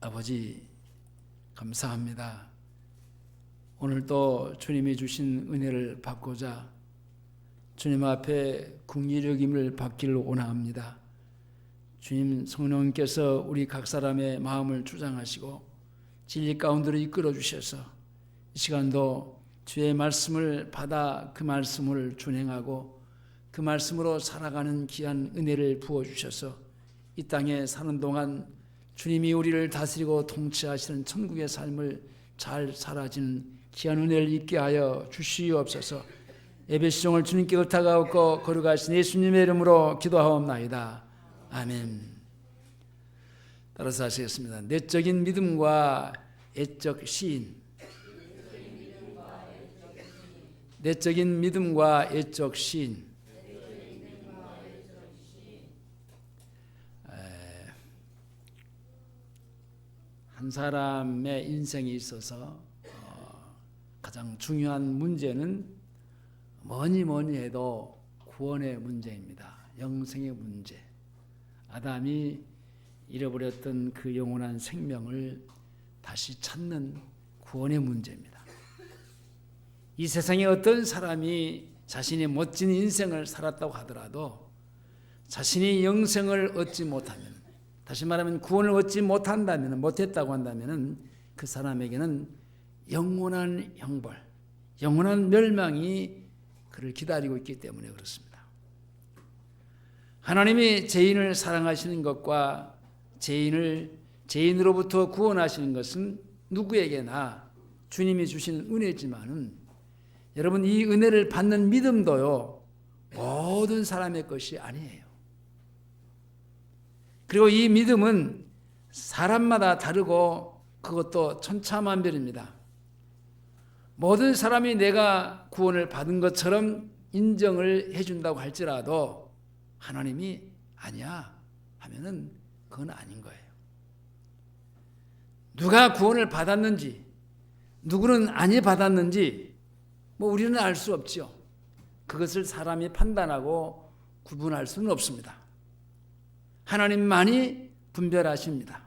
아버지 감사합니다. 오늘도 주님이 주신 은혜를 받고자 주님 앞에 긍휼히 여김을 받기를 원합니다. 주님 성령께서 우리 각 사람의 마음을 주장하시고 진리 가운데로 이끌어 주셔서 이 시간도 주의 말씀을 받아 그 말씀을 준행하고 그 말씀으로 살아가는 귀한 은혜를 부어주셔서 이 땅에 사는 동안 주님이 우리를 다스리고 통치하시는 천국의 삶을 잘 살아지는 귀한 은혜를 입게 하여 주시옵소서. 예배 시종을 주님께 의탁하옵고 거룩하신 예수님의 이름으로 기도하옵나이다. 아멘. 따라서 하시겠습니다. 내적인 믿음과 애적 시인. 내적인 믿음과 애적 시인. 한 사람의 인생에 있어서 가장 중요한 문제는 뭐니 해도 구원의 문제입니다. 영생의 문제. 아담이 잃어버렸던 그 영원한 생명을 다시 찾는 구원의 문제입니다. 이 세상에 어떤 사람이 자신이 멋진 인생을 살았다고 하더라도 자신이 영생을 얻지 못하면, 다시 말하면 구원을 얻지 못했다고 한다면 그 사람에게는 영원한 형벌, 영원한 멸망이 그를 기다리고 있기 때문에 그렇습니다. 하나님이 죄인을 사랑하시는 것과 죄인으로부터 구원하시는 것은 누구에게나 주님이 주시는 은혜지만은 여러분, 이 은혜를 받는 믿음도요, 모든 사람의 것이 아니에요. 그리고 이 믿음은 사람마다 다르고 그것도 천차만별입니다. 모든 사람이 내가 구원을 받은 것처럼 인정을 해준다고 할지라도 하나님이 아니야 하면은 그건 아닌 거예요. 누가 구원을 받았는지, 누구는 아니 받았는지 우리는 알 수 없죠. 그것을 사람이 판단하고 구분할 수는 없습니다. 하나님만이 분별하십니다.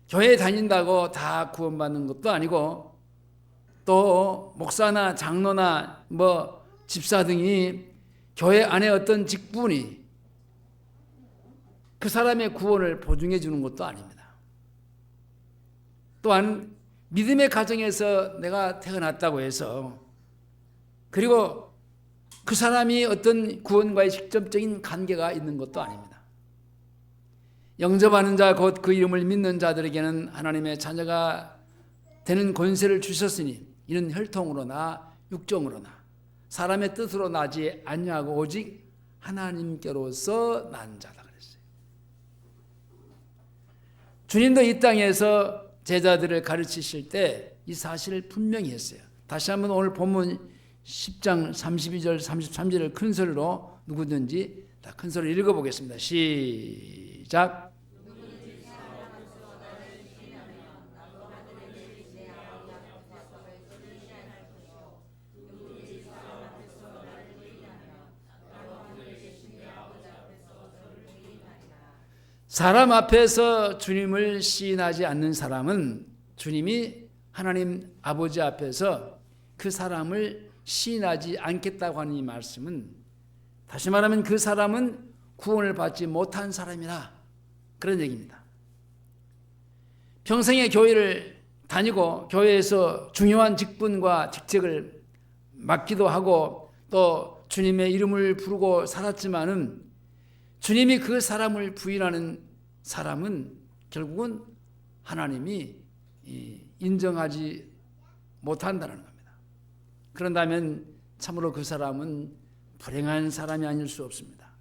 교회 다닌다고 다 구원받는 것도 아니고, 또 목사나 장로나 집사 등이 교회 안에 어떤 직분이 그 사람의 구원을 보증해 주는 것도 아닙니다. 또한 믿음의 가정에서 내가 태어났다고 해서, 그리고 그 사람이 어떤 구원과의 직접적인 관계가 있는 것도 아닙니다. 영접하는 자, 곧 그 이름을 믿는 자들에게는 하나님의 자녀가 되는 권세를 주셨으니 이는 혈통으로나 육정으로나 사람의 뜻으로 나지 아니하고 오직 하나님께로서 난 자다 그랬어요. 주님도 이 땅에서 제자들을 가르치실 때 이 사실을 분명히 했어요. 다시 한번 오늘 본문 10장 32절 33절을 큰 소리로 누구든지 다 큰 소리로 읽어보겠습니다. 시작. 사람 앞에서 주님을 시인하지 않는 사람은 주님이 하나님 아버지 앞에서 그 사람을 시인하지 않겠다고 하는 이 말씀은, 다시 말하면 그 사람은 구원을 받지 못한 사람이라 그런 얘기입니다. 평생에 교회를 다니고 교회에서 중요한 직분과 직책을 맡기도 하고 또 주님의 이름을 부르고 살았지만은 주님이 그 사람을 부인하는 사람은 결국은 하나님이 인정하지 못한다는 겁니다. 그런다면 참으로 그 사람은 불행한 사람이 아닐 수 없습니다.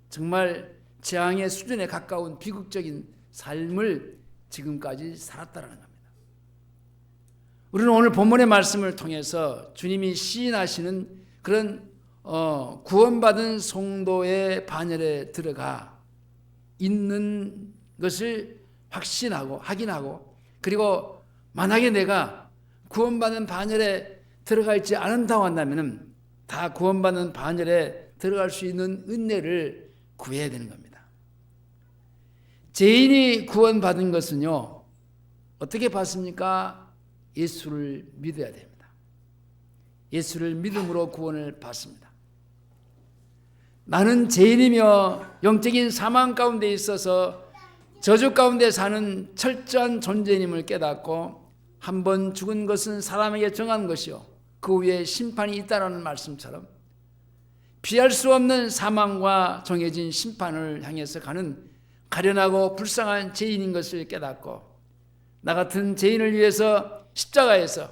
정말 재앙의 수준에 가까운 비극적인 삶을 지금까지 살았다는 겁니다. 우리는 오늘 본문의 말씀을 통해서 주님이 시인하시는 그런 구원받은 성도의 반열에 들어가 있는 것을 확인하고, 그리고 만약에 내가 구원받은 반열에 들어가 있지 않는다고 한다면 다 구원받는 반열에 들어갈 수 있는 은혜를 구해야 되는 겁니다. 죄인이 구원받은 것은요, 어떻게 받습니까? 예수를 믿어야 됩니다. 예수를 믿음으로 구원을 받습니다. 나는 죄인이며 영적인 사망 가운데 있어서 저주 가운데 사는 철저한 존재임을 깨닫고 한 번 죽은 것은 사람에게 정한 것이요 그 후에 심판이 있다라는 말씀처럼 피할 수 없는 사망과 정해진 심판을 향해서 가는 가련하고 불쌍한 죄인인 것을 깨닫고 나 같은 죄인을 위해서 십자가에서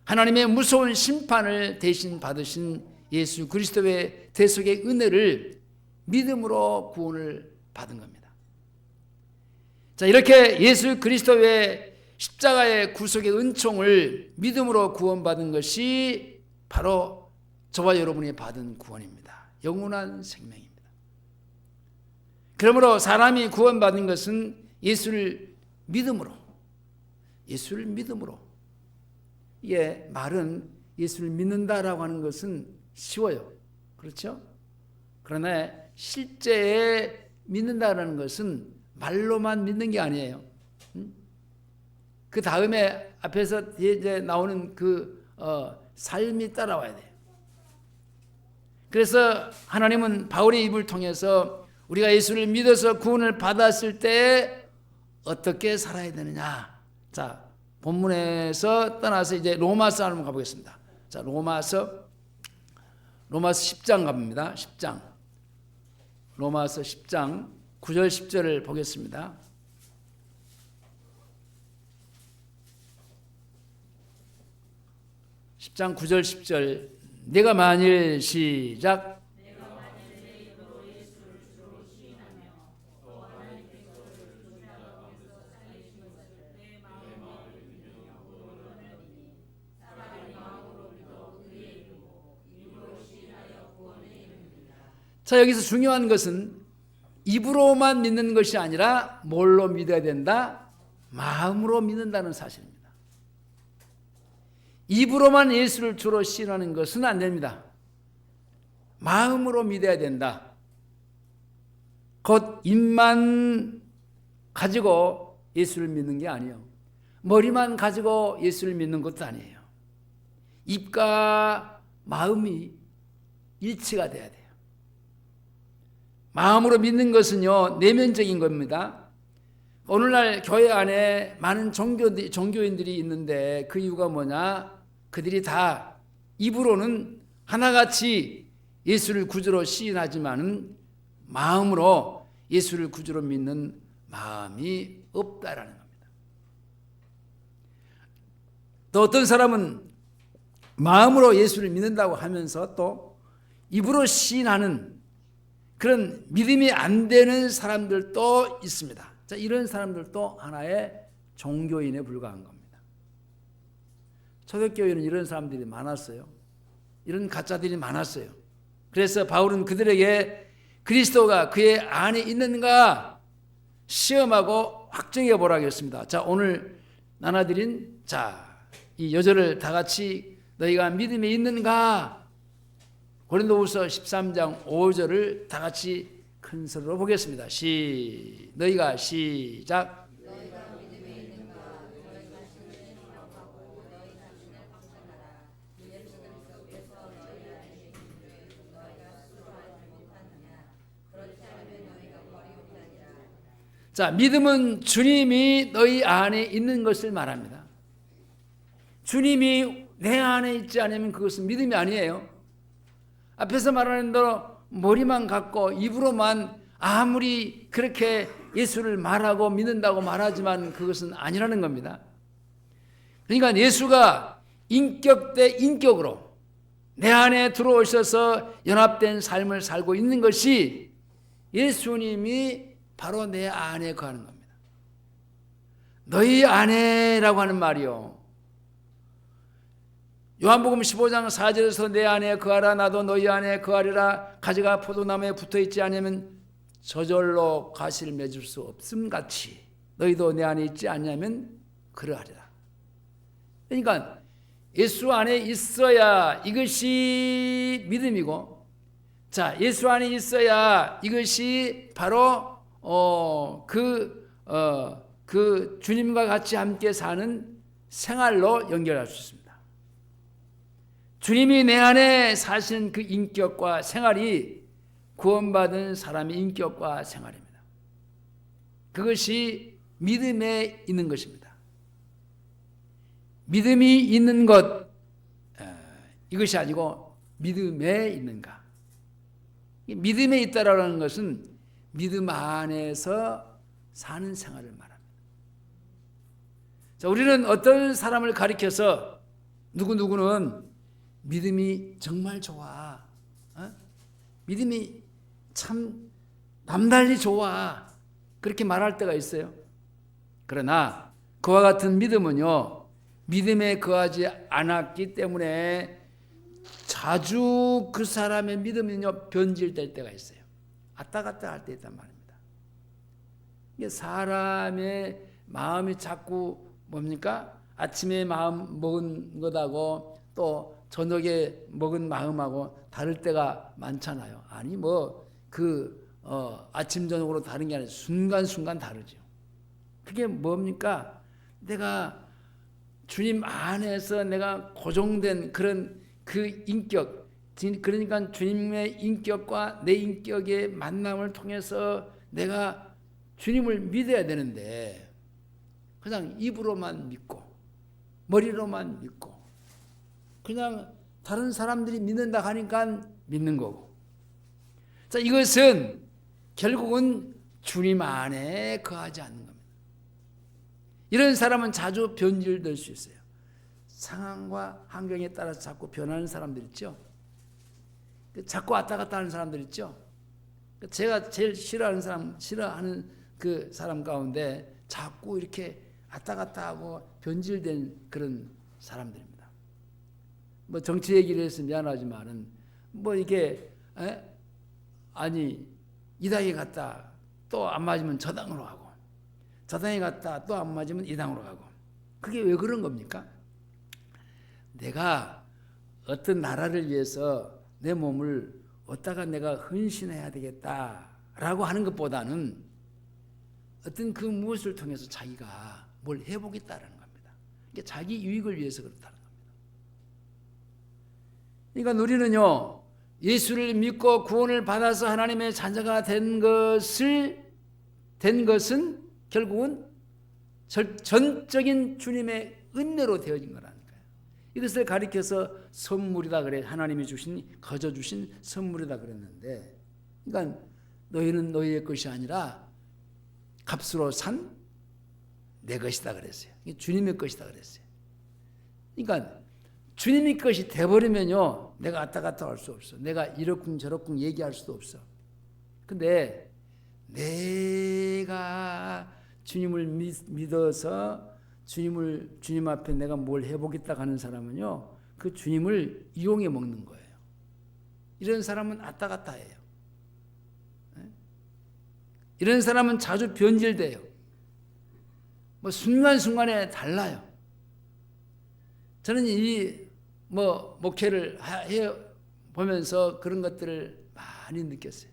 하나님의 무서운 심판을 대신 받으신 예수 그리스도의 대속의 은혜를 믿음으로 구원을 받은 겁니다. 자, 이렇게 예수 그리스도의 십자가의 구속의 은총을 믿음으로 구원받은 것이 바로 저와 여러분이 받은 구원입니다. 영원한 생명입니다. 그러므로 사람이 구원받은 것은 예수를 믿음으로, 예수를 믿음으로. 이게 말은 예수를 믿는다라고 하는 것은 쉬워요. 그렇죠? 그러나 실제에 믿는다라는 것은 말로만 믿는 게 아니에요. 그 다음에 앞에서 이제 나오는 그 삶이 따라와야 돼요. 그래서 하나님은 바울의 입을 통해서 우리가 예수를 믿어서 구원을 받았을 때 어떻게 살아야 되느냐. 자, 본문에서 떠나서 이제 로마서 한번 가보겠습니다. 자, 로마서 10장 가봅니다. 10장. 로마서 10장 9절 10절을 보겠습니다. 10장 9절 10절. 내가 만일 시작 자, 여기서 중요한 것은 입으로만 믿는 것이 아니라 뭘로 믿어야 된다? 마음으로 믿는다는 사실입니다. 입으로만 예수를 주로 신하는 것은 안 됩니다. 마음으로 믿어야 된다. 곧 입만 가지고 예수를 믿는 게 아니에요. 머리만 가지고 예수를 믿는 것도 아니에요. 입과 마음이 일치가 돼야 돼요. 마음으로 믿는 것은요, 내면적인 겁니다. 오늘날 교회 안에 많은 종교인들이 있는데 그 이유가 뭐냐? 그들이 다 입으로는 하나같이 예수를 구주로 시인하지만은 마음으로 예수를 구주로 믿는 마음이 없다라는 겁니다. 또 어떤 사람은 마음으로 예수를 믿는다고 하면서 또 입으로 시인하는 그런 믿음이 안 되는 사람들도 있습니다. 자, 이런 사람들도 하나의 종교인에 불과한 겁니다. 초대교회는 이런 사람들이 많았어요. 이런 가짜들이 많았어요. 그래서 바울은 그들에게 그리스도가 그의 안에 있는가 시험하고 확정해 보라고 했습니다. 자, 오늘 나눠드린 이 여절을 다 같이 너희가 믿음이 있는가? 고린도후서 13장 5절을 다 같이 큰 소리로 보겠습니다. 너희가 시작. 너희가 믿음에 있는가? 너희가 신을 기억하고 너희 자신을 확증하라. 예수 그리스도께서 너희 안에 계시되 너희가 스스로 알지 못하느냐? 그렇지 않으면 너희가 버리옵나니라. 자, 믿음은 주님이 너희 안에 있는 것을 말합니다. 주님이 내 안에 있지 않으면 그것은 믿음이 아니에요. 앞에서 말하는 대로 머리만 갖고 입으로만 아무리 그렇게 예수를 말하고 믿는다고 말하지만 그것은 아니라는 겁니다. 그러니까 예수가 인격 대 인격으로 내 안에 들어오셔서 연합된 삶을 살고 있는 것이 예수님이 바로 내 안에 거하는 겁니다. 너희 안에라고 하는 말이요. 요한복음 15장 4절에서 내 안에 거하라 나도 너희 안에 거하리라. 가지가 포도나무에 붙어있지 않으면 저절로 가시를 맺을 수 없음 같이 너희도 내 안에 있지 않냐면 그러하리라. 그러니까 예수 안에 있어야 이것이 믿음이고, 자, 예수 안에 있어야 이것이 바로 그 주님과 같이 함께 사는 생활로 연결할 수 있습니다. 주님이 내 안에 사시는 그 인격과 생활이 구원받은 사람의 인격과 생활입니다. 그것이 믿음에 있는 것입니다. 믿음이 있는 것, 이것이 아니고 믿음에 있는가. 믿음에 있다라는 것은 믿음 안에서 사는 생활을 말합니다. 자, 우리는 어떤 사람을 가리켜서 누구누구는 믿음이 정말 좋아, 믿음이 참 남달리 좋아, 그렇게 말할 때가 있어요. 그러나 그와 같은 믿음은요, 믿음에 거하지 않았기 때문에 자주 그 사람의 믿음은요 변질될 때가 있어요. 왔다 갔다 할 때 있단 말입니다. 이게 사람의 마음이 자꾸 뭡니까? 아침에 마음 먹은 것하고 또 저녁에 먹은 마음하고 다를 때가 많잖아요. 아니 아침 저녁으로 다른 게 아니라 순간순간 다르죠. 그게 뭡니까? 내가 주님 안에서 내가 고정된 그런 그 인격, 그러니까 주님의 인격과 내 인격의 만남을 통해서 내가 주님을 믿어야 되는데 그냥 입으로만 믿고 머리로만 믿고 그냥 다른 사람들이 믿는다 하니까 믿는 거고. 자, 이것은 결국은 주님 안에 거하지 않는 겁니다. 이런 사람은 자주 변질될 수 있어요. 상황과 환경에 따라서 자꾸 변하는 사람들 있죠. 자꾸 왔다 갔다 하는 사람들 있죠. 제가 제일 싫어하는 그 사람 가운데 자꾸 이렇게 왔다 갔다 하고 변질된 그런 사람들입니다. 뭐 정치 얘기를 해서 미안하지만은 이게 아니 이 당에 갔다 또 안 맞으면 저 당으로 가고 저 당에 갔다 또 안 맞으면 이 당으로 가고. 그게 왜 그런 겁니까? 내가 어떤 나라를 위해서 내 몸을 어디다가 내가 헌신해야 되겠다라고 하는 것보다는 어떤 그 무엇을 통해서 자기가 뭘 해보겠다라는 겁니다. 이게 자기 유익을 위해서 그렇다는 겁니다. 그러니까 우리는요, 예수를 믿고 구원을 받아서 하나님의 자녀가 된 것은 결국은 전적인 주님의 은혜로 되어진 거라니까요. 이것을 가리켜서 선물이다 그래. 하나님이 거저 주신 선물이다 그랬는데, 그러니까 너희는 너희의 것이 아니라 값으로 산 내 것이다 그랬어요. 주님의 것이다 그랬어요. 그러니까 주님의 것이 돼버리면요, 내가 왔다 갔다 할 수 없어. 내가 이렇쿵 저렇쿵 얘기할 수도 없어. 근데 내가 주님을 믿어서 주님 앞에 내가 뭘 해보겠다 하는 사람은요, 그 주님을 이용해 먹는 거예요. 이런 사람은 왔다 갔다 해요. 이런 사람은 자주 변질돼요. 순간순간에 달라요. 저는 목회를 해 보면서 그런 것들을 많이 느꼈어요.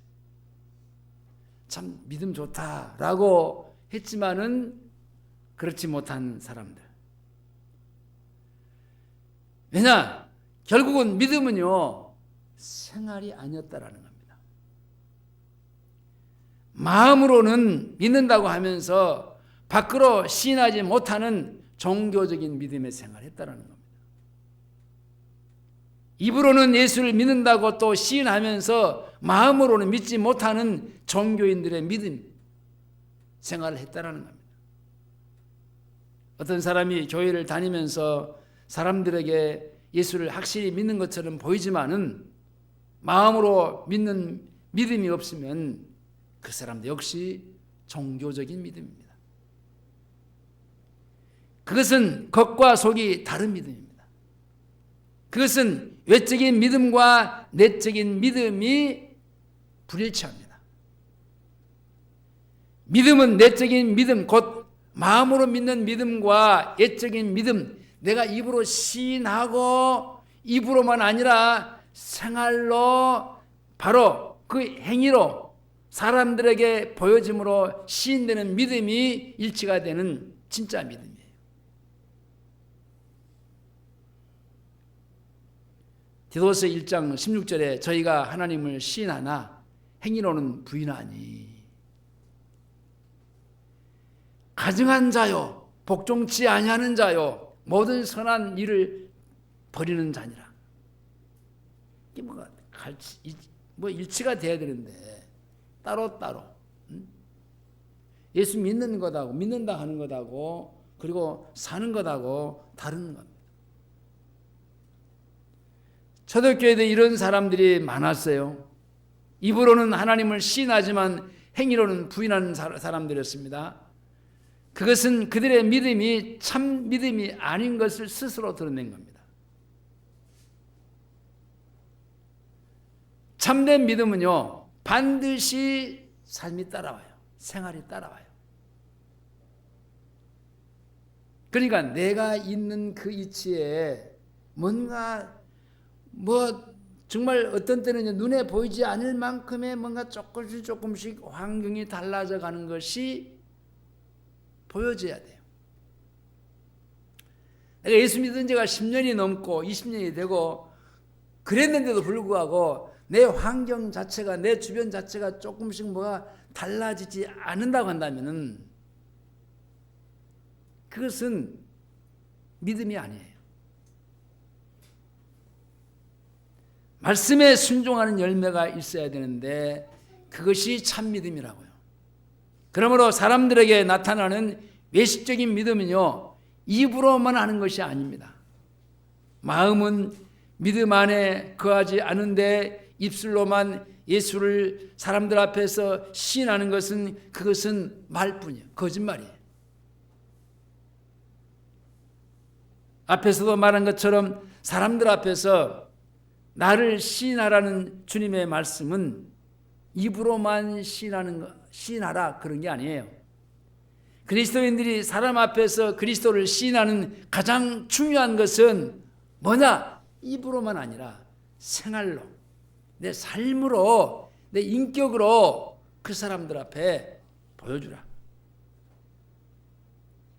참 믿음 좋다라고 했지만은 그렇지 못한 사람들. 왜냐? 결국은 믿음은요, 생활이 아니었다라는 겁니다. 마음으로는 믿는다고 하면서 밖으로 시인하지 못하는 종교적인 믿음의 생활을 했다라는 겁니다. 입으로는 예수를 믿는다고 또 시인하면서 마음으로는 믿지 못하는 종교인들의 믿음 생활을 했다라는 겁니다. 어떤 사람이 교회를 다니면서 사람들에게 예수를 확실히 믿는 것처럼 보이지만은 마음으로 믿는 믿음이 없으면 그 사람도 역시 종교적인 믿음입니다. 그것은 겉과 속이 다른 믿음입니다. 그것은 외적인 믿음과 내적인 믿음이 불일치합니다. 믿음은 내적인 믿음, 곧 마음으로 믿는 믿음과 외적인 믿음, 내가 입으로 시인하고 입으로만 아니라 생활로 바로 그 행위로 사람들에게 보여짐으로 시인되는 믿음이 일치가 되는 진짜 믿음이에요. 디도서 1장 16절에 저희가 하나님을 시인하나 행위로는 부인하니 가증한 자요 복종치 아니하는 자요 모든 선한 일을 버리는 자니라. 이게 뭐 일치가 돼야 되는데 따로따로 예수 믿는 것하고 믿는다 하는 것하고 그리고 사는 것하고 다른 겁니다. 초대교회도 이런 사람들이 많았어요. 입으로는 하나님을 시인하지만 행위로는 부인하는 사람들이었습니다. 그것은 그들의 믿음이 참 믿음이 아닌 것을 스스로 드러낸 겁니다. 참된 믿음은요, 반드시 삶이 따라와요. 생활이 따라와요. 그러니까 내가 있는 그 위치에 뭔가 정말 어떤 때는 눈에 보이지 않을 만큼의 뭔가 조금씩 환경이 달라져 가는 것이 보여져야 돼요. 내가 예수 믿은 지가 10년이 넘고 20년이 되고 그랬는데도 불구하고 내 환경 자체가 내 주변 자체가 조금씩 뭐가 달라지지 않는다고 한다면은 그것은 믿음이 아니에요. 말씀에 순종하는 열매가 있어야 되는데 그것이 참 믿음이라고요. 그러므로 사람들에게 나타나는 외식적인 믿음은요, 입으로만 하는 것이 아닙니다. 마음은 믿음 안에 거하지 않은데 입술로만 예수를 사람들 앞에서 시인하는 것은 그것은 말뿐이에요. 거짓말이에요. 앞에서도 말한 것처럼 사람들 앞에서 나를 시인하라는 주님의 말씀은 입으로만 시인하라 그런 게 아니에요. 그리스도인들이 사람 앞에서 그리스도를 시인하는 가장 중요한 것은 뭐냐? 입으로만 아니라 생활로, 내 삶으로, 내 인격으로 그 사람들 앞에 보여주라.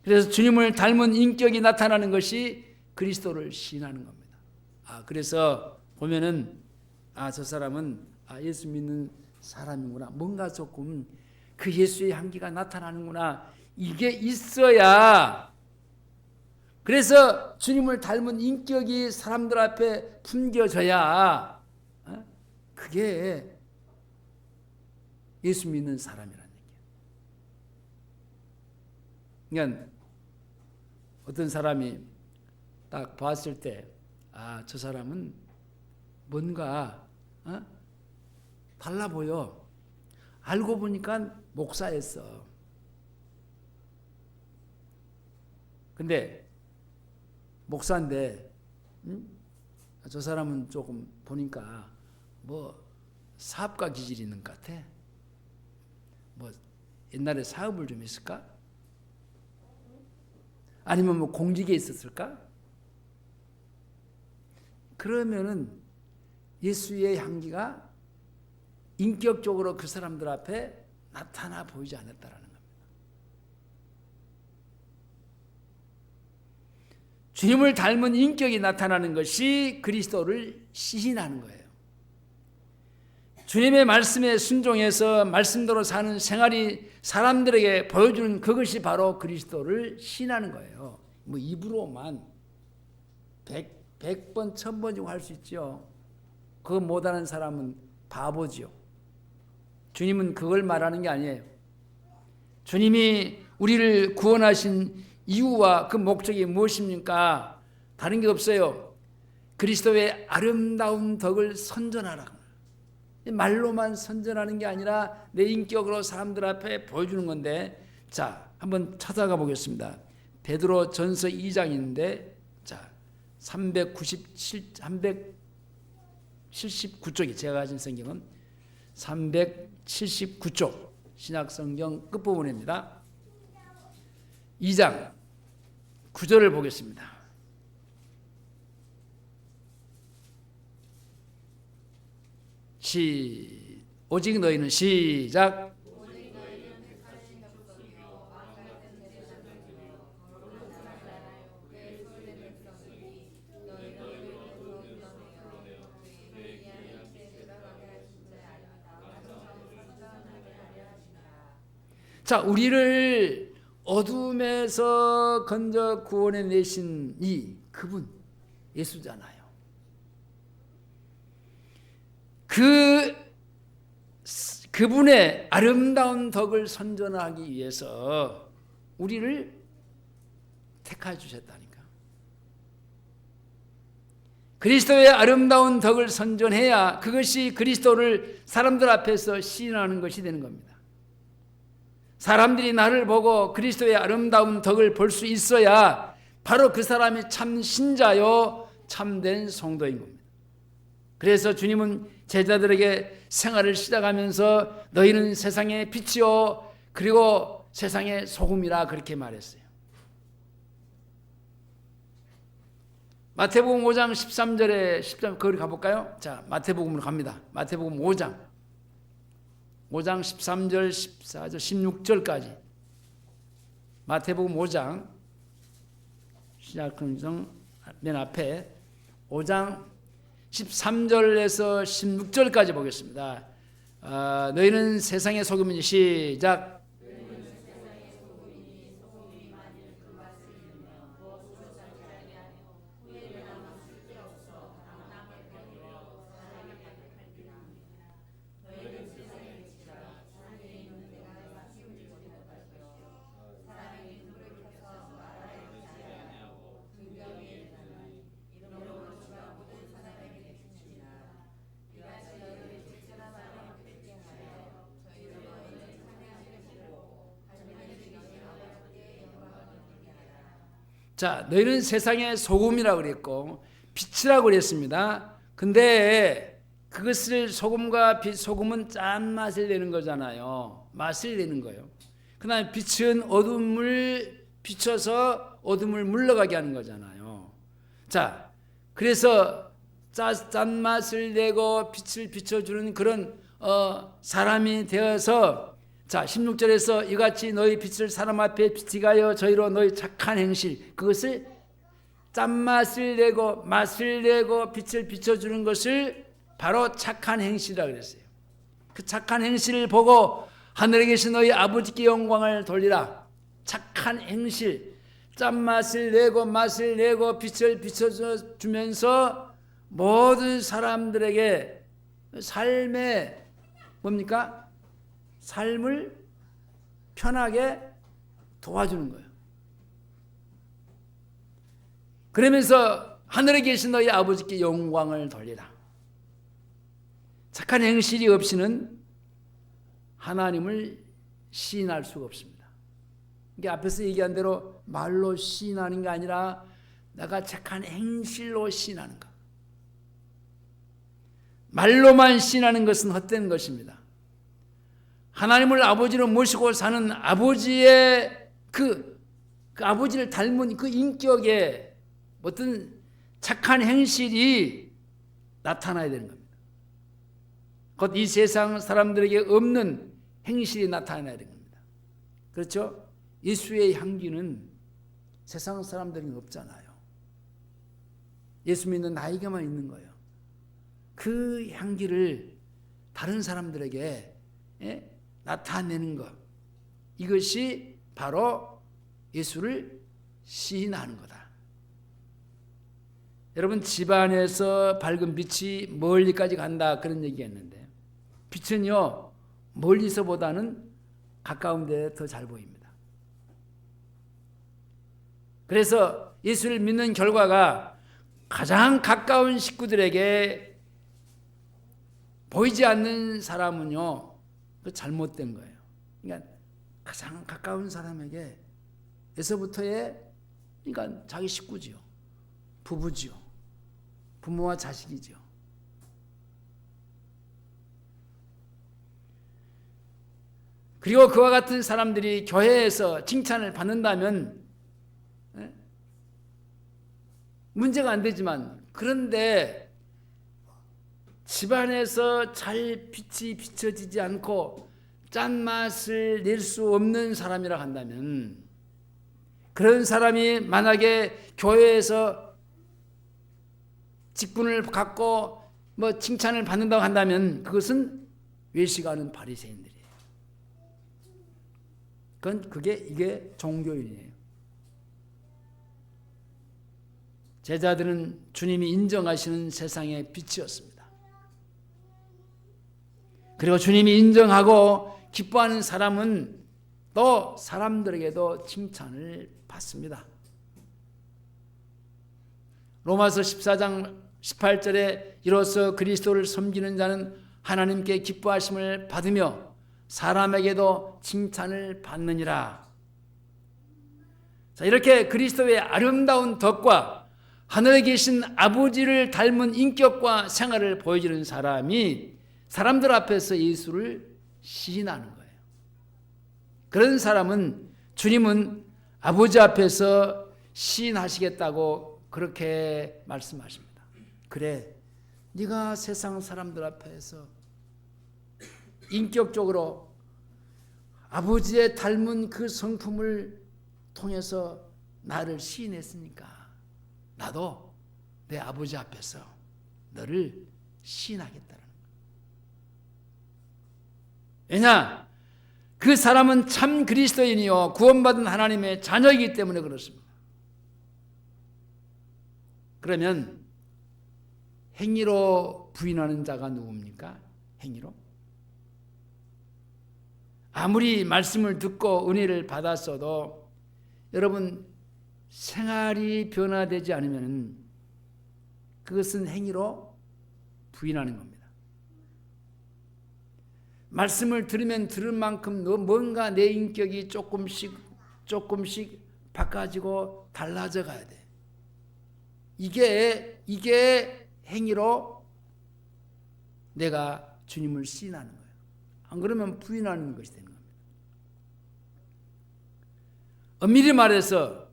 그래서 주님을 닮은 인격이 나타나는 것이 그리스도를 시인하는 겁니다. 그래서 보면은 저 사람은 예수 믿는 사람이구나. 뭔가 조금 그 예수의 향기가 나타나는구나. 이게 있어야 그래서 주님을 닮은 인격이 사람들 앞에 풍겨져야 그게 예수 믿는 사람이라는 얘기예요. 그러니까 어떤 사람이 딱 봤을 때 저 사람은 뭔가 달라 보여. 알고 보니까 목사였어. 근데 목사인데 저 사람은 조금 보니까 사업가 기질이 있는 것 같아. 옛날에 사업을 좀 했을까? 아니면 공직에 있었을까? 그러면은 예수의 향기가 인격적으로 그 사람들 앞에 나타나 보이지 않았다라는 겁니다. 주님을 닮은 인격이 나타나는 것이 그리스도를 시인하는 거예요. 주님의 말씀에 순종해서 말씀대로 사는 생활이 사람들에게 보여주는 그것이 바로 그리스도를 시인하는 거예요. 입으로만 100번, 1000번이고 할 수 있죠. 그거 못하는 사람은 바보지요. 주님은 그걸 말하는 게 아니에요. 주님이 우리를 구원하신 이유와 그 목적이 무엇입니까? 다른 게 없어요. 그리스도의 아름다운 덕을 선전하라. 말로만 선전하는 게 아니라 내 인격으로 사람들 앞에 보여주는 건데, 자, 한번 찾아가 보겠습니다. 베드로 전서 2장인데, 자, 379쪽이 제가 가진 성경은 379쪽 신약성경 끝부분입니다. 2장 9절을 보겠습니다. 오직 너희는 시작. 자, 우리를 어둠에서 건져 구원해 내신 그분 예수잖아요. 그분의 아름다운 덕을 선전하기 위해서 우리를 택하여 주셨다니까. 그리스도의 아름다운 덕을 선전해야 그것이 그리스도를 사람들 앞에서 시인하는 것이 되는 겁니다. 사람들이 나를 보고 그리스도의 아름다운 덕을 볼 수 있어야 바로 그 사람이 참 신자요 참된 성도인 겁니다. 그래서 주님은 제자들에게 생활을 시작하면서 너희는 세상의 빛이요 그리고 세상의 소금이라 그렇게 말했어요. 마태복음 5장 13절에 13 거기 가볼까요? 자, 마태복음으로 갑니다. 마태복음 5장 13절, 14절, 16절까지 마태복음 5장 시작은 맨 앞에 5장 13절에서 16절까지 보겠습니다. 너희는 세상의 소금이니 시작. 자, 너희는 세상의 소금이라고 그랬고 빛이라고 그랬습니다. 근데 그것을 소금과 소금은 짠맛을 내는 거잖아요. 맛을 내는 거예요. 그다음에 빛은 어둠을 비춰서 어둠을 물러가게 하는 거잖아요. 자, 그래서 짠맛을 내고 빛을 비춰주는 그런 사람이 되어서 자 16절에서 이같이 너희 빛을 사람 앞에 비치게 하여 저희로 너희 착한 행실 그것을 짠맛을 내고 맛을 내고 빛을 비춰주는 것을 바로 착한 행실이라고 그랬어요. 그 착한 행실을 보고 하늘에 계신 너희 아버지께 영광을 돌리라. 착한 행실 짠맛을 내고 맛을 내고 빛을 비춰주면서 모든 사람들에게 삶의 뭡니까? 삶을 편하게 도와주는 거예요. 그러면서 하늘에 계신 너희 아버지께 영광을 돌리라. 착한 행실이 없이는 하나님을 시인할 수가 없습니다. 이게 앞에서 얘기한 대로 말로 시인하는 게 아니라 내가 착한 행실로 시인하는 것. 말로만 시인하는 것은 헛된 것입니다. 하나님을 아버지로 모시고 사는 아버지의 그 아버지를 닮은 그 인격에 어떤 착한 행실이 나타나야 되는 겁니다. 곧 이 세상 사람들에게 없는 행실이 나타나야 되는 겁니다. 그렇죠? 예수의 향기는 세상 사람들은 없잖아요. 예수 믿는 나에게만 있는 거예요. 그 향기를 다른 사람들에게 나타내는 것, 이것이 바로 예수를 시인하는 거다. 여러분 집안에서 밝은 빛이 멀리까지 간다 그런 얘기했는데 빛은요 멀리서보다는 가까운 데 더 잘 보입니다. 그래서 예수를 믿는 결과가 가장 가까운 식구들에게 보이지 않는 사람은요 잘못된 거예요. 그러니까 가장 가까운 사람에게에서부터의 그러니까 자기 식구지요, 부부지요, 부모와 자식이지요. 그리고 그와 같은 사람들이 교회에서 칭찬을 받는다면 문제가 안 되지만 그런데 집안에서 잘 빛이 비춰지지 않고 짠맛을 낼 수 없는 사람이라 한다면, 그런 사람이 만약에 교회에서 직분을 갖고 뭐 칭찬을 받는다고 한다면 그것은 외식하는 바리새인들이에요. 이게 종교인이에요. 제자들은 주님이 인정하시는 세상의 빛이었습니다. 그리고 주님이 인정하고 기뻐하는 사람은 또 사람들에게도 칭찬을 받습니다. 로마서 14장 18절에 이로써 그리스도를 섬기는 자는 하나님께 기뻐하심을 받으며 사람에게도 칭찬을 받느니라. 자, 이렇게 그리스도의 아름다운 덕과 하늘에 계신 아버지를 닮은 인격과 생활을 보여주는 사람이 사람들 앞에서 예수를 시인하는 거예요. 그런 사람은 주님은 아버지 앞에서 시인하시겠다고 그렇게 말씀하십니다. 그래, 네가 세상 사람들 앞에서 인격적으로 아버지의 닮은 그 성품을 통해서 나를 시인했으니까 나도 내 아버지 앞에서 너를 시인하겠다는 거예요. 왜냐? 그 사람은 참 그리스도인이요 구원받은 하나님의 자녀이기 때문에 그렇습니다. 그러면 행위로 부인하는 자가 누굽니까? 행위로? 아무리 말씀을 듣고 은혜를 받았어도 여러분 생활이 변화되지 않으면 그것은 행위로 부인하는 겁니다. 말씀을 들으면 들은 만큼 뭔가 내 인격이 조금씩 바꿔지고 달라져 가야 돼. 이게 행위로 내가 주님을 시인하는 거예요. 안 그러면 부인하는 것이 되는 겁니다. 엄밀히 말해서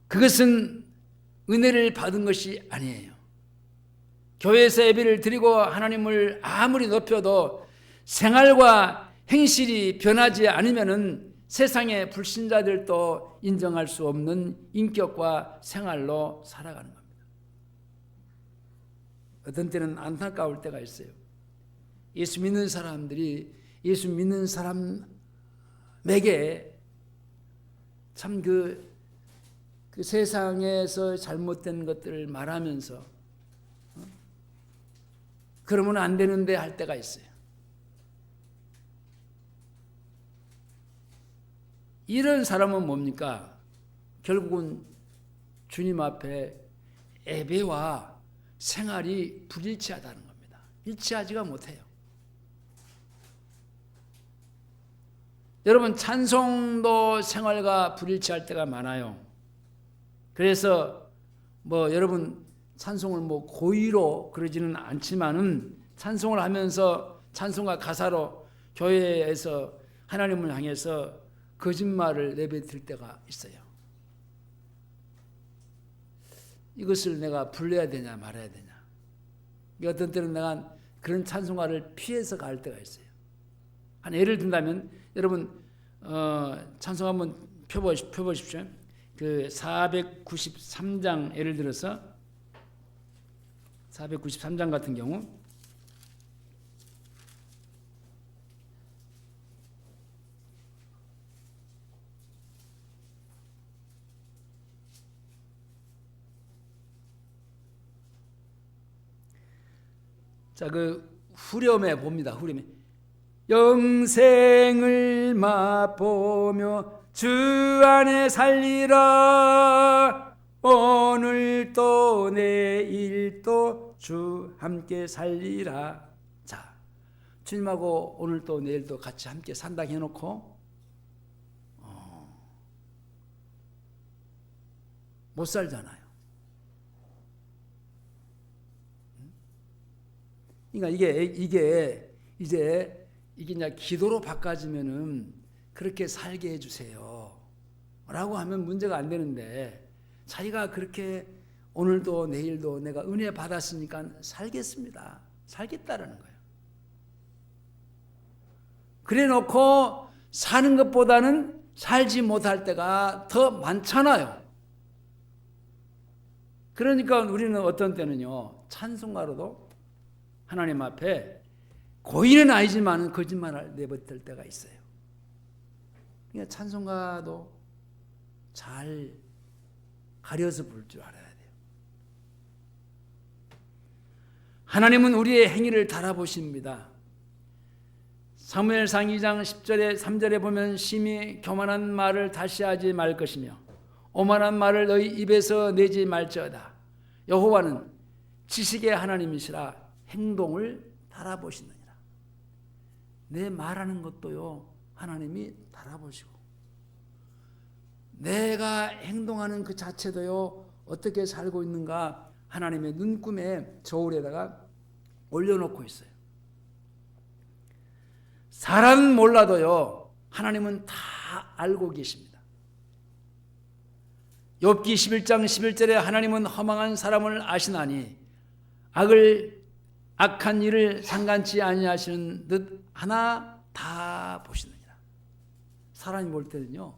그것은 은혜를 받은 것이 아니에요. 교회에서 예배를 드리고 하나님을 아무리 높여도 생활과 행실이 변하지 않으면은 세상의 불신자들도 인정할 수 없는 인격과 생활로 살아가는 겁니다. 어떤 때는 안타까울 때가 있어요. 예수 믿는 사람들이 예수 믿는 사람에게 참 그 세상에서 잘못된 것들을 말하면서 그러면 안 되는데 할 때가 있어요. 이런 사람은 뭡니까? 결국은 주님 앞에 예배와 생활이 불일치하다는 겁니다. 일치하지가 못해요. 여러분 찬송도 생활과 불일치할 때가 많아요. 그래서 여러분 찬송을 고의로 그러지는 않지만은 찬송을 하면서 찬송가 가사로 교회에서 하나님을 향해서 거짓말을 내뱉을 때가 있어요. 이것을 내가 불러야 되냐 말아야 되냐. 어떤 때는 내가 그런 찬송가를 피해서 갈 때가 있어요. 한 예를 든다면 여러분 찬송 한번 펴보십시오. 그 493장 예를 들어서 493장 같은 경우 자, 그 후렴에 봅니다. 후렴에 영생을 맛보며 주 안에 살리라 오늘도 내일도 주 함께 살리라. 자, 주님하고 오늘도 내일도 같이 함께 산다 해놓고 못 살잖아요. 그러니까 이게 이제 기도로 바꿔지면은 그렇게 살게 해주세요 라고 하면 문제가 안 되는데, 자기가 그렇게 오늘도 내일도 내가 은혜 받았으니까 살겠습니다, 살겠다라는 거예요. 그래 놓고 사는 것보다는 살지 못할 때가 더 많잖아요. 그러니까 우리는 어떤 때는요, 찬송가로도 하나님 앞에 고의는 아니지만 거짓말을 내뱉을 때가 있어요. 그러니까 찬송가도 잘 가려서 부를 줄 알아야 돼요. 하나님은 우리의 행위를 달아보십니다. 사무엘상 2장 10절에 3절에 보면 심히 교만한 말을 다시 하지 말 것이며 오만한 말을 너희 입에서 내지 말지어다. 여호와는 지식의 하나님이시라 행동을 달아보시느니라. 내 말하는 것도요, 하나님이 달아보시고 내가 행동하는 그 자체도요, 어떻게 살고 있는가 하나님의 눈금에 저울에다가 올려놓고 있어요. 사람은 몰라도요, 하나님은 다 알고 계십니다. 욥기 11장 11절에 하나님은 허망한 사람을 아시나니 악한 일을 상관치 아니하시는 듯 하나 다 보시느니라. 사람이 볼 때는요,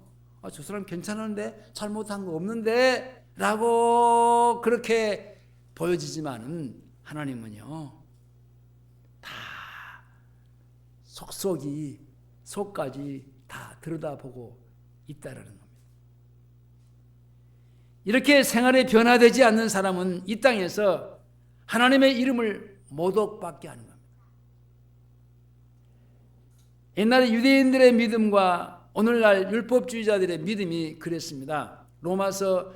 저 사람 괜찮은데 잘못한 거 없는데 라고 그렇게 보여지지만은 하나님은요, 다 속까지 다 들여다보고 있다라는 겁니다. 이렇게 생활에 변화되지 않는 사람은 이 땅에서 하나님의 이름을 모독받게 하는 겁니다. 옛날에 유대인들의 믿음과 오늘날 율법주의자들의 믿음이 그랬습니다. 로마서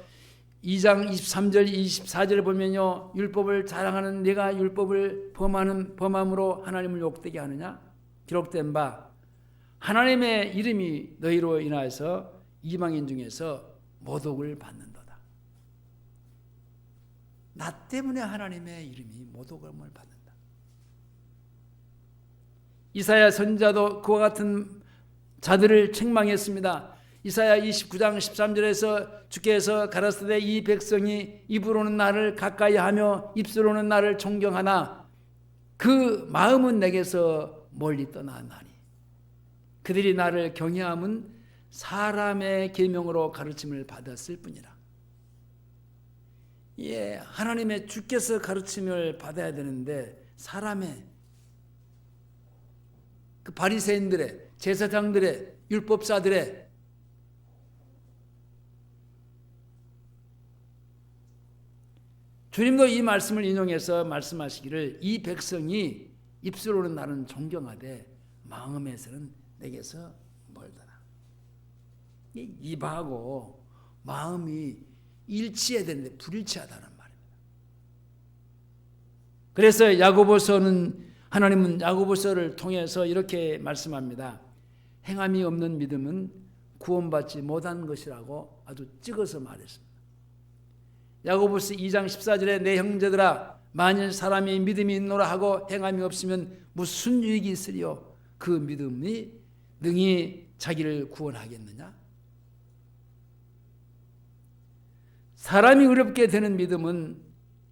2장 23절 24절을 보면요, 율법을 자랑하는 네가 율법을 범함으로 하나님을 욕되게 하느냐? 기록된 바 하나님의 이름이 너희로 인하여서 이방인 중에서 모독을 받는도다. 나 때문에 하나님의 이름이 모독을 받는다. 이사야 선지자도 그와 같은 자들을 책망했습니다. 이사야 29장 13절에서 주께서 가라사대 이 백성이 입으로는 나를 가까이하며 입술로는 나를 존경하나 그 마음은 내게서 멀리 떠나나니 그들이 나를 경외함은 사람의 계명으로 가르침을 받았을 뿐이라. 예, 하나님의 주께서 가르침을 받아야 되는데 사람의 그 바리새인들의 제사장들의 율법사들의 주님도 이 말씀을 인용해서 말씀하시기를 이 백성이 입술로는 나는 존경하되 마음에서는 내게서 멀더라. 입하고 마음이 일치해야 되는데 불일치하다는 말입니다. 그래서 하나님은 야고보서를 통해서 이렇게 말씀합니다. 행함이 없는 믿음은 구원받지 못한 것이라고 아주 찍어서 말했습니다. 야고보서 2장 14절에 내 형제들아 만일 사람이 믿음이 있노라 하고 행함이 없으면 무슨 유익이 있으리요? 그 믿음이 능히 자기를 구원하겠느냐? 사람이 어렵게 되는 믿음은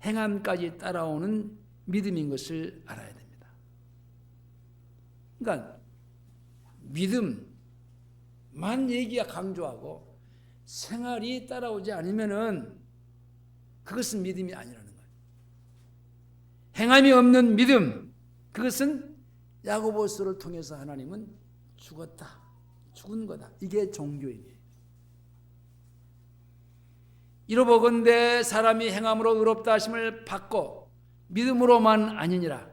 행함까지 따라오는 믿음인 것을 알아야 됩니다. 그러니까 믿음만 얘기가 강조하고 생활이 따라오지 않으면은 그것은 믿음이 아니라는 거예요. 행함이 없는 믿음, 그것은 야고보서를 통해서 하나님은 죽은 거다. 이게 종교입니다. 이로보건대 사람이 행함으로 의롭다 하심을 받고 믿음으로만 아니니라.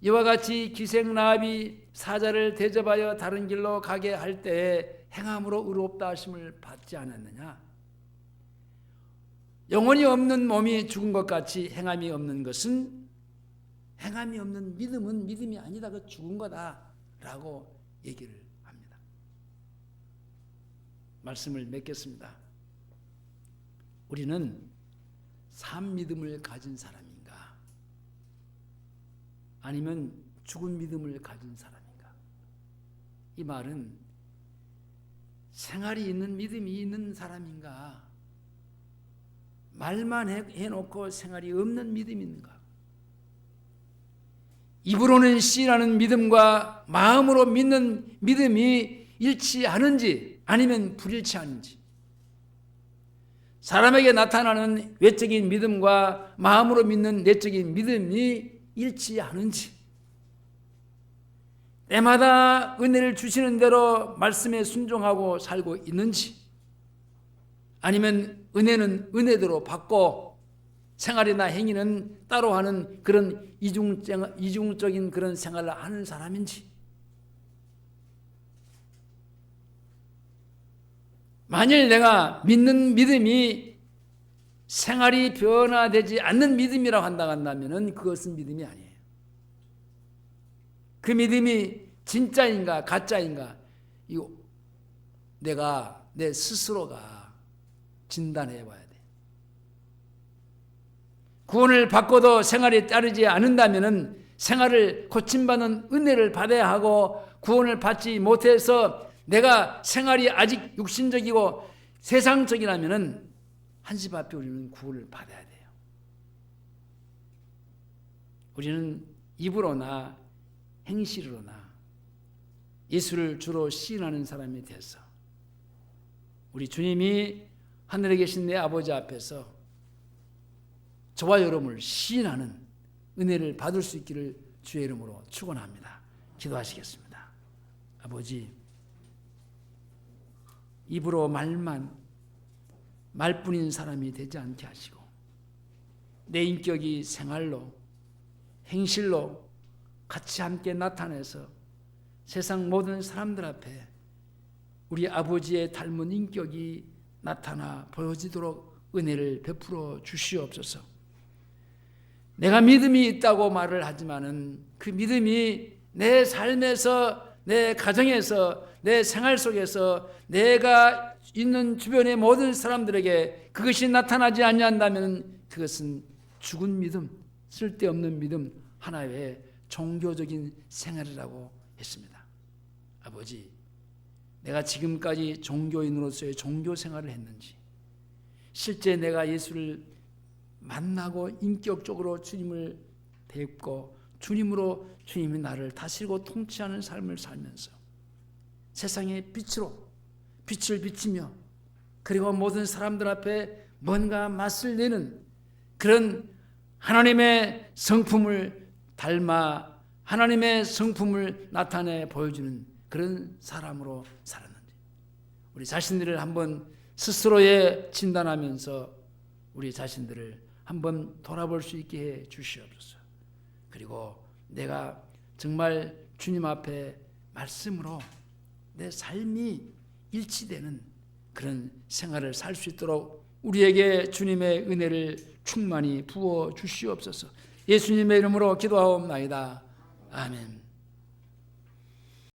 이와 같이 기생라합이 사자를 대접하여 다른 길로 가게 할 때에 행함으로 의롭다 하심을 받지 않았느냐? 영혼이 없는 몸이 죽은 것 같이 행함이 없는 믿음은 믿음이 아니다. 그 죽은 거다라고 얘기를 합니다. 말씀을 맺겠습니다. 우리는 산 믿음을 가진 사람인가? 아니면 죽은 믿음을 가진 사람인가? 이 말은 생활이 있는 믿음이 있는 사람인가? 말만 해놓고 생활이 없는 믿음이 있는가? 입으로는 시인하는 믿음과 마음으로 믿는 믿음이 일치하는지 아니면 불일치하는지, 사람에게 나타나는 외적인 믿음과 마음으로 믿는 내적인 믿음이 일치하는지, 때마다 은혜를 주시는 대로 말씀에 순종하고 살고 있는지, 아니면 은혜는 은혜대로 받고 생활이나 행위는 따로 하는 그런 이중적인 그런 생활을 하는 사람인지, 만일 내가 믿는 믿음이 생활이 변화되지 않는 믿음이라고 한다면 그것은 믿음이 아니에요. 그 믿음이 진짜인가 가짜인가, 이거 내가 내 스스로가 진단해 봐야 돼. 구원을 받고도 생활이 따르지 않는다면 생활을 고침받는 은혜를 받아야 하고, 구원을 받지 못해서 내가 생활이 아직 육신적이고 세상적이라면 한시 앞에 우리는 구원을 받아야 돼요. 우리는 입으로나 행실로나 예수를 주로 시인하는 사람이 돼서 우리 주님이 하늘에 계신 내 아버지 앞에서 저와 여러분을 시인하는 은혜를 받을 수 있기를 주의 이름으로 축원합니다. 기도하시겠습니다. 아버지, 입으로 말뿐인 사람이 되지 않게 하시고 내 인격이 생활로 행실로 같이 함께 나타내서 세상 모든 사람들 앞에 우리 아버지의 닮은 인격이 나타나 보여지도록 은혜를 베풀어 주시옵소서. 내가 믿음이 있다고 말을 하지만은 그 믿음이 내 삶에서, 내 가정에서, 내 생활 속에서 내가 있는 주변의 모든 사람들에게 그것이 나타나지 아니한다면 그것은 죽은 믿음, 쓸데없는 믿음, 하나의 종교적인 생활이라고 했습니다. 아버지, 내가 지금까지 종교인으로서의 종교 생활을 했는지, 실제 내가 예수를 만나고 인격적으로 주님을 뵙고 주님으로 주님이 나를 다스리고 통치하는 삶을 살면서 세상의 빛을 비치며 그리고 모든 사람들 앞에 뭔가 맛을 내는 그런 하나님의 성품을 닮아 하나님의 성품을 나타내 보여주는 그런 사람으로 살았는지 우리 자신들을 한번 스스로에 진단하면서 우리 자신들을 한번 돌아볼 수 있게 해 주시옵소서. 그리고 내가 정말 주님 앞에 말씀으로 내 삶이 일치되는 그런 생활을 살 수 있도록 우리에게 주님의 은혜를 충만히 부어 주시옵소서. 예수님의 이름으로 기도하옵나이다. 아멘.